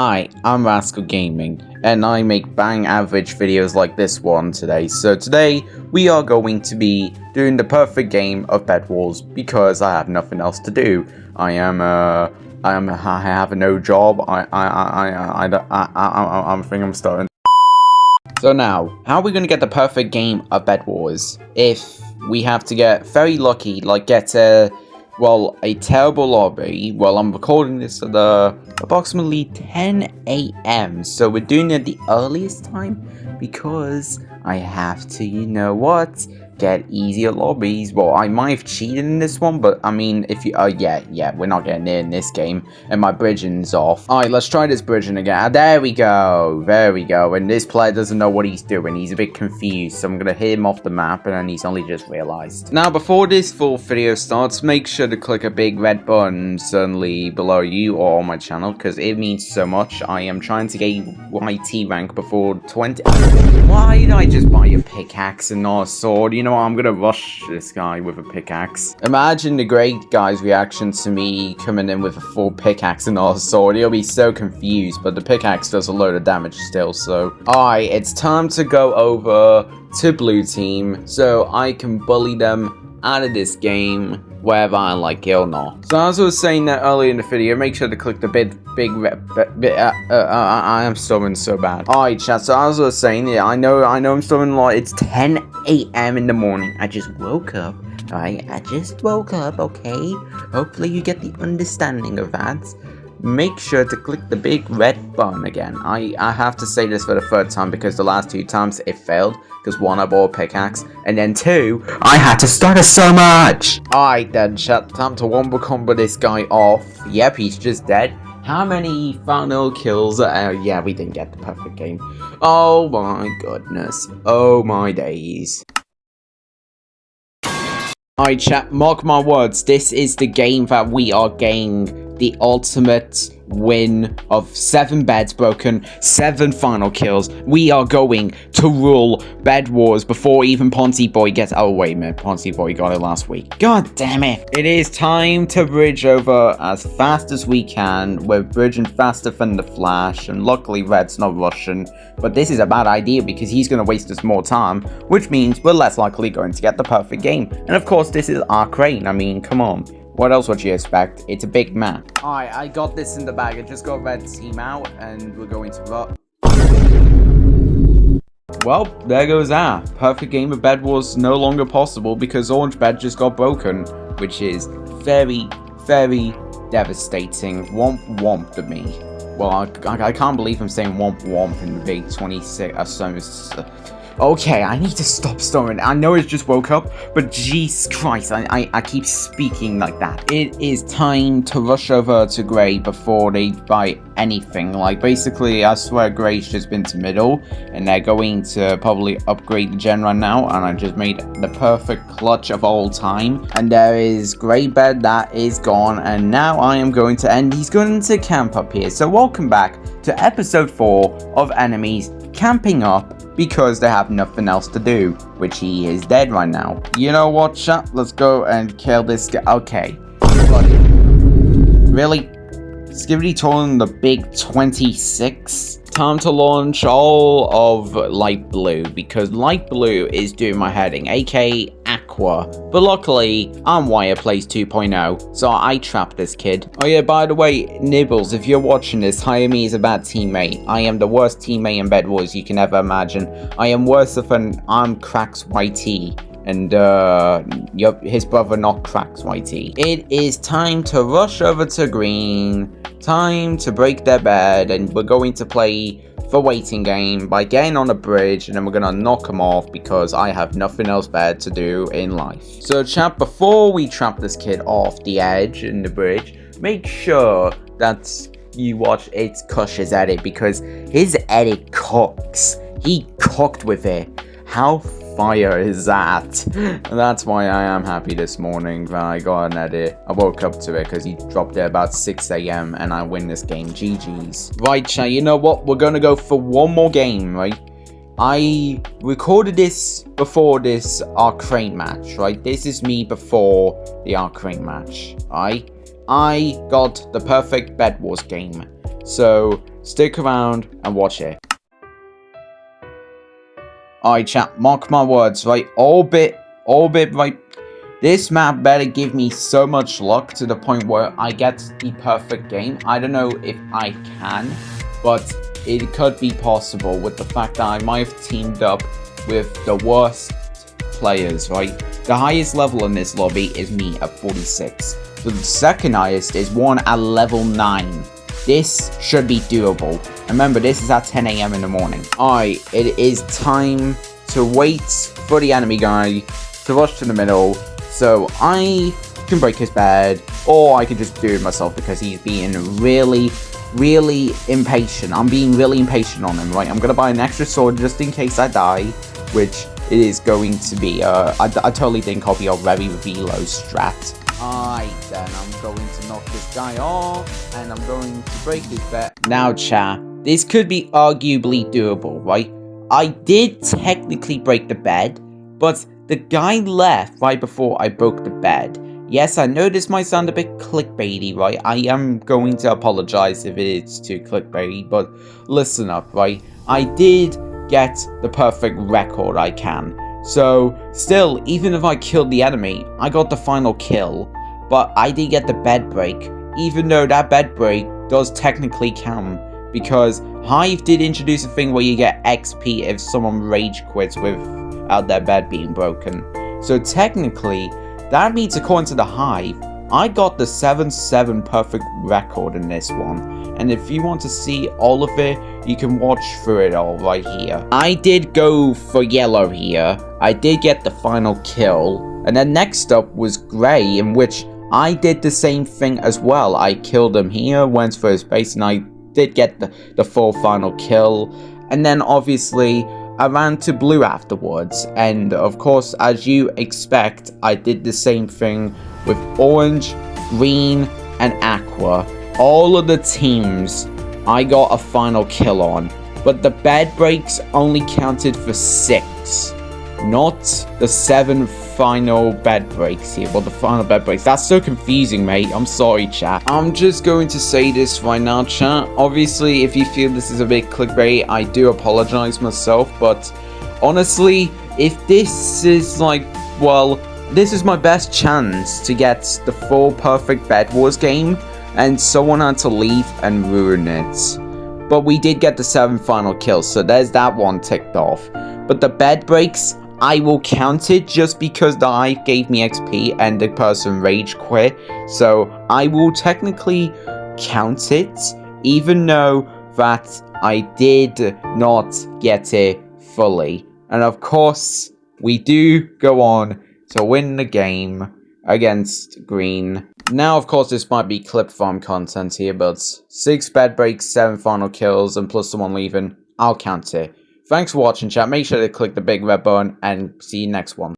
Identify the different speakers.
Speaker 1: Hi, I'm Rascal Gaming, and I make bang average videos like this one today. So today, we are going to be doing the perfect game of Bedwars because I have nothing else to do. I have no job. I think I'm starting. So now, how are we going to get the perfect game of Bedwars? If we have to get very lucky, like get a terrible lobby. Well, I'm recording this at approximately 10 a.m. So we're doing it at the earliest time because I have to, you know what, get easier lobbies. Well, I might have cheated in this one, but I mean, if you, we're not getting it in this game, and my bridging's off. Alright, let's try this bridging again. There we go, and this player doesn't know what he's doing. He's a bit confused, so I'm gonna hit him off the map, and then he's only just realized. Now, before this full video starts, make sure to click a big red button suddenly below you or on my channel, because it means so much. I am trying to get YT rank before 20. Why did I just buy a pickaxe and not a sword? You know what, I'm gonna rush this guy with a pickaxe. Imagine the great guy's reaction to me coming in with a full pickaxe and not a sword. He'll be so confused, but the pickaxe does a load of damage still, so. Alright, it's time to go over to blue team so I can bully them out of this game, whether I like it or not. So as I was saying that earlier in the video, make sure to click the I am stumbling so bad. Alright chat, so as I was saying, yeah, I know I'm stumbling a lot. It's 10 a.m. in the morning. I just woke up. Alright, I just woke up, okay? Hopefully you get the understanding of that. Make sure to click the big red button again. I have to say this for the third time because the last two times it failed. Because one, I bought a pickaxe, and then two, I had to stutter so much. Alright then, chat, time to wombo combo this guy off. Yep, he's just dead. How many final kills? Yeah, we didn't get the perfect game. Oh my goodness. Oh my days. Alright chat, mark my words, this is the game that we are getting the ultimate win of 7 beds broken, 7 final kills. We are going to rule Bedwars before even Ponzi Boy gets— oh wait a minute, Ponzi Boy got it last week. God damn it. It is time to bridge over as fast as we can. We're bridging faster than the Flash, and luckily Red's not Russian. But this is a bad idea because he's going to waste us more time, which means we're less likely going to get the perfect game. And of course, this is our crane. I mean, come on. What else would you expect? It's a big map. Alright, I got this in the bag. I just got red team out, and we're going to well, there goes that. Perfect game of Bedwars no longer possible because orange bed just got broken, which is very, very devastating. Womp womp to me. Well, I can't believe I'm saying womp womp in the big 26. Okay, I need to stop snoring. I know I just woke up, but jeez Christ, I keep speaking like that. It is time to rush over to Grey before they buy anything. Like, basically, I swear Grey's just been to middle, and they're going to probably upgrade the gen right now, and I just made the perfect clutch of all time. And there is Grey bed that is gone, and now I am going to end. He's going to camp up here. So welcome back to episode 4 of enemies camping up because they have nothing else to do, which he is dead right now. You know what, chat? Let's go and kill this guy. Okay. Really? Skibidi Torn the big 26? Time to launch all of light blue because light blue is doing my heading, aka Aqua. But luckily, I'm Wire Plays 2.0, so I trapped this kid. Oh yeah, by the way, Nibbles, if you're watching this, hire me as a bad teammate. I am the worst teammate in Bedwars you can ever imagine. I am worse than I'm Cracks YT. And his brother not Cracks YT. It is time to rush over to green. Time to break their bed, and we're going to play the waiting game by getting on a bridge, and then we're gonna knock them off because I have nothing else better to do in life. So chat, before we trap this kid off the edge in the bridge, make sure that you watch It's Kush's edit because his edit cooks. He cooked with it. How fire is that? And that's why I am happy this morning that I got an edit. I woke up to it because he dropped it about 6 a.m. and I win this game. GG's. Right, chat, you know what? We're gonna go for one more game, right? I recorded this before this Arcane match, right? This is me before the Arcane match, right? I got the perfect Bedwars game. So stick around and watch it. Alright chat, mark my words, right? All bit, right? This map better give me so much luck to the point where I get the perfect game. I don't know if I can, but it could be possible with the fact that I might have teamed up with the worst players, right? The highest level in this lobby is me at 46. So the second highest is one at level 9. This should be doable. Remember, this is at 10 AM in the morning. Alright, it is time to wait for the enemy guy to rush to the middle. So I can break his bed, or I could just do it myself because he's being really impatient. I'm being really impatient on him, right? I'm gonna buy an extra sword just in case I die, which it is going to be, I totally think I'll be a very velo strat. Alright then, I'm going to knock this guy off, and I'm going to break his bed. Now chat, this could be arguably doable, right? I did technically break the bed, but the guy left right before I broke the bed. Yes, I know this might sound a bit clickbaity, right? I am going to apologize if it's too clickbaity, but listen up, right? I did get the perfect record I can. So, still, even if I killed the enemy, I got the final kill. But I did get the bed break, even though that bed break does technically count. Because Hive did introduce a thing where you get XP if someone rage quits without their bed being broken. So technically, that means according to the Hive, I got the 7-7 perfect record in this one. And if you want to see all of it, you can watch through it all right here. I did go for yellow here. I did get the final kill. And then next up was grey, in which I did the same thing as well. I killed him here, went for his base, and I did get the full final kill. And then obviously I ran to blue afterwards, and of course, as you expect, I did the same thing with orange, green, and aqua. All of the teams I got a final kill on, but the bed breaks only counted for 6, not the 7 final bed breaks here. Well, the final bed breaks. That's so confusing, mate. I'm sorry, chat. I'm just going to say this right now, chat. Obviously, if you feel this is a bit clickbait, I do apologize myself, but honestly, if this is like, well, this is my best chance to get the full perfect Bedwars game, and someone had to leave and ruin it. But we did get the 7 final kills, so there's that one ticked off. But the bed breaks, I will count it just because the Hive gave me XP and the person rage quit. So I will technically count it, even though that I did not get it fully. And of course, we do go on to win the game against green. Now, of course, this might be clip farm content here, but 6 bed breaks, 7 final kills, and plus someone leaving, I'll count it. Thanks for watching, chat. Make sure to click the big red button, and see you next one.